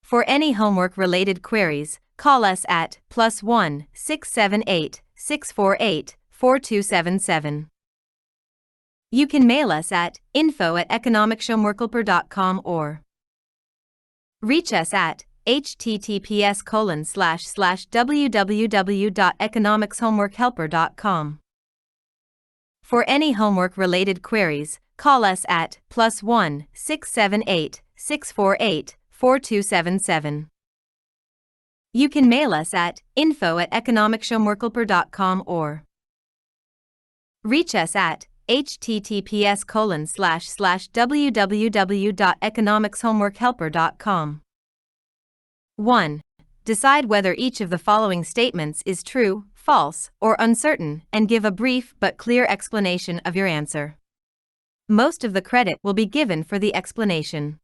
For any homework-related queries, call us at +1 678 648 4277. You can mail us at info@economicshomeworklper.com or reach us at https://www.economicshomeworkhelper.com. For any homework-related queries, call us at +1 678 648 4277. You can mail us at info@economicshomeworklper.com or reach us at https://www.economicshomeworkhelper.com. 1. Decide whether each of the following statements is true, false, or uncertain, and give a brief but clear explanation of your answer. Most of the credit will be given for the explanation.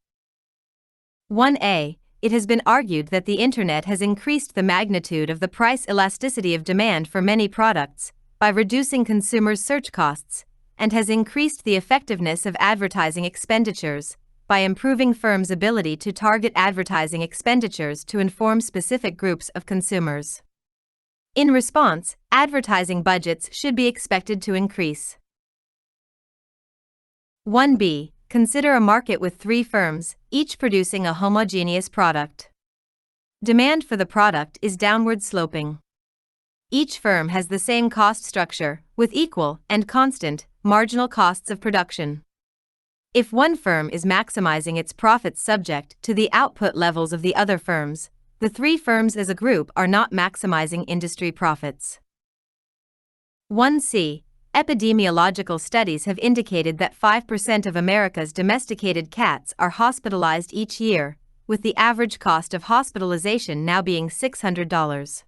1a. It has been argued that the Internet has increased the magnitude of the price elasticity of demand for many products by reducing consumers' search costs, and has increased the effectiveness of advertising expenditures by improving firms' ability to target advertising expenditures to inform specific groups of consumers. In response, advertising budgets should be expected to increase. 1b. Consider a market with 3 firms, each producing a homogeneous product. Demand for the product is downward sloping. Each firm has the same cost structure, with equal and constant marginal costs of production. If one firm is maximizing its profits subject to the output levels of the other firms, the 3 firms as a group are not maximizing industry profits. 1c. Epidemiological studies have indicated that 5% of America's domesticated cats are hospitalized each year, with the average cost of hospitalization now being $600.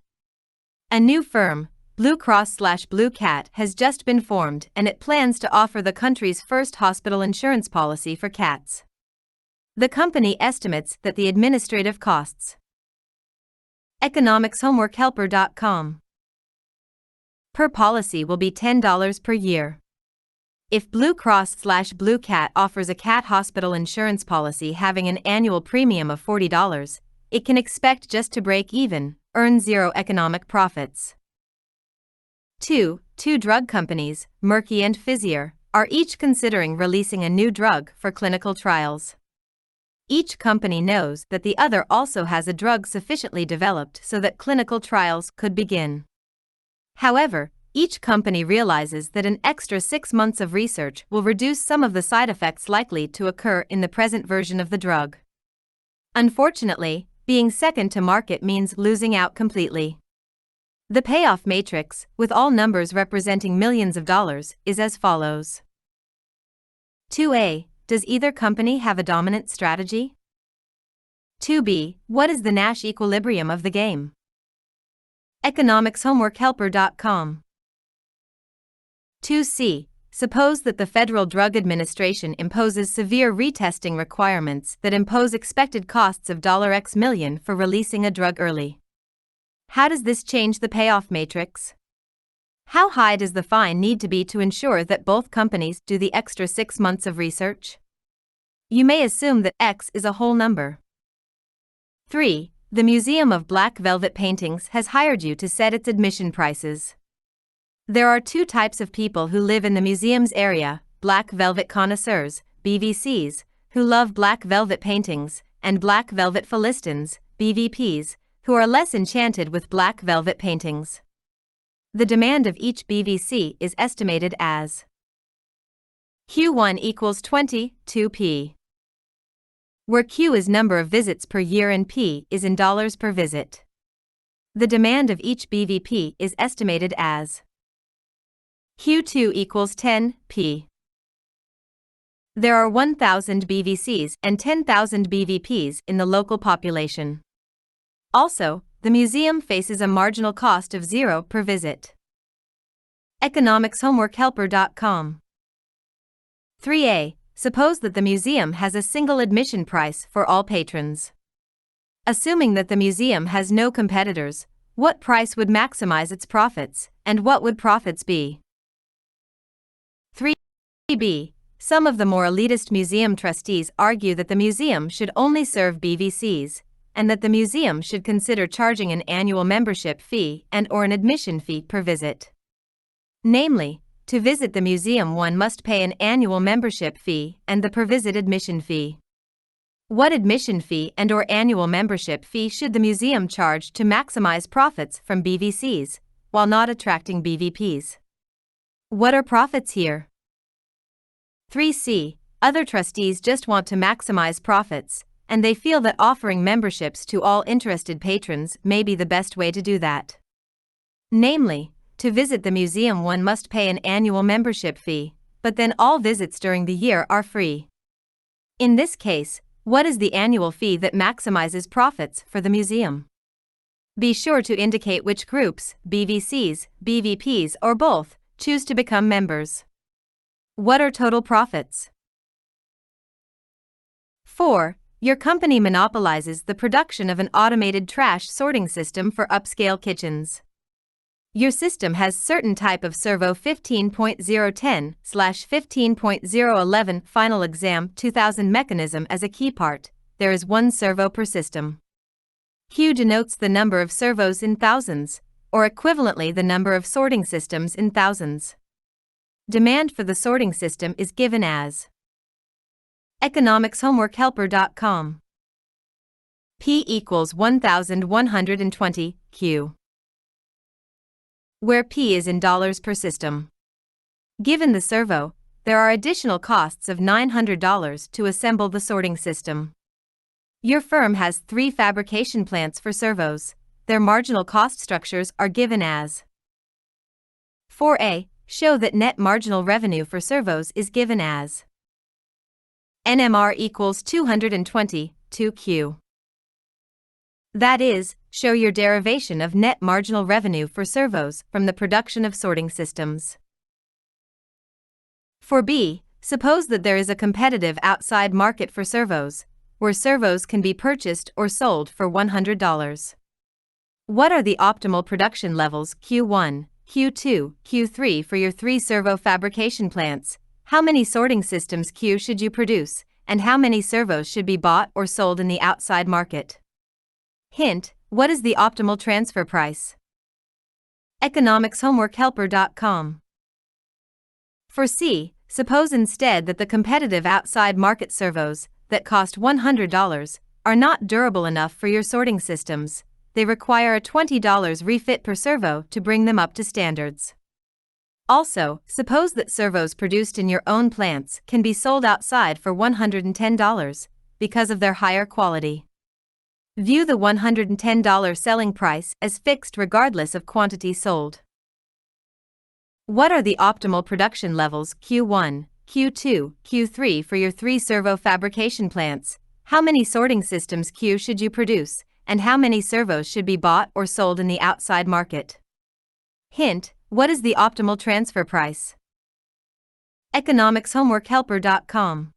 A new firm, Blue Cross/Blue Cat, has just been formed, and it plans to offer the country's first hospital insurance policy for cats. The company estimates that the administrative costs. economicshomeworkhelper.com. Per policy will be $10 per year. If Blue Cross/Blue Cat offers a cat hospital insurance policy having an annual premium of $40, it can expect just to break even, earn zero economic profits. 2 drug companies, Merck and Pfizer, are each considering releasing a new drug for clinical trials. Each company knows that the other also has a drug sufficiently developed so that clinical trials could begin. However, each company realizes that an extra 6 months of research will reduce some of the side effects likely to occur in the present version of the drug. Unfortunately, being second to market means losing out completely. The payoff matrix, with all numbers representing millions of dollars, is as follows. 2a. Does either company have a dominant strategy? 2b. What is the Nash equilibrium of the game? economicshomeworkhelper.com. 2c. Suppose that the Federal Drug Administration imposes severe retesting requirements that impose expected costs of $X million for releasing a drug early. How does this change the payoff matrix? How high does the fine need to be to ensure that both companies do the extra 6 months of research? You may assume that X is a whole number. 3. The Museum of Black Velvet Paintings has hired you to set its admission prices. There are 2 types of people who live in the museum's area: black velvet connoisseurs, BVCs, who love black velvet paintings, and black velvet Philistines, BVPs, who are less enchanted with black velvet paintings. The demand of each BVC is estimated as Q1 equals 20, 2p, where Q is number of visits per year and P is in dollars per visit. The demand of each BVP is estimated as Q2 equals 10p. There are 1,000 BVCs and 10,000 BVPs in the local population. Also, the museum faces a marginal cost of 0 per visit. economicshomeworkhelper.com. 3a. Suppose that the museum has a single admission price for all patrons. Assuming that the museum has no competitors, what price would maximize its profits, and what would profits be? 3b. Some of the more elitist museum trustees argue that the museum should only serve BVCs, and that the museum should consider charging an annual membership fee and/or an admission fee per visit. Namely, to visit the museum one must pay an annual membership fee and the per-visit admission fee. What admission fee and/or annual membership fee should the museum charge to maximize profits from BVCs, while not attracting BVPs? What are profits here? 3C. Other trustees just want to maximize profits, and they feel that offering memberships to all interested patrons may be the best way to do that. Namely, to visit the museum one must pay an annual membership fee, but then all visits during the year are free. In this case, what is the annual fee that maximizes profits for the museum? Be sure to indicate which groups, BVCs, BVPs, or both, choose to become members. What are total profits? 4. Your company monopolizes the production of an automated trash sorting system for upscale kitchens. Your system has certain type of Servo 15.010/15.011 Final Exam 2000 mechanism as a key part. There is one servo per system. Q denotes the number of servos in thousands, or equivalently the number of sorting systems in thousands. Demand for the sorting system is given as economicshomeworkhelper.com. P equals 1120 Q, where P is in dollars per system. Given the servo, there are additional costs of $900 to assemble the sorting system. Your firm has 3 fabrication plants for servos. Their marginal cost structures are given as 4A. Show that net marginal revenue for servos is given as NMR equals 220, 2Q. That is, show your derivation of net marginal revenue for servos from the production of sorting systems. For B, suppose that there is a competitive outside market for servos, where servos can be purchased or sold for $100. What are the optimal production levels Q1, Q2, Q3 for your 3 servo fabrication plants? How many sorting systems Q should you produce, and how many servos should be bought or sold in the outside market? Hint: what is the optimal transfer price? economicshomeworkhelper.com. For C, suppose instead that the competitive outside market servos, that cost $100, are not durable enough for your sorting systems. They require a $20 refit per servo to bring them up to standards. Also, suppose that servos produced in your own plants can be sold outside for $110 because of their higher quality. View the $110 selling price as fixed regardless of quantity sold. What are the optimal production levels Q1, Q2, Q3 for your 3 servo fabrication plants? How many sorting systems Q should you produce, and how many servos should be bought or sold in the outside market? Hint: what is the optimal transfer price? economicshomeworkhelper.com.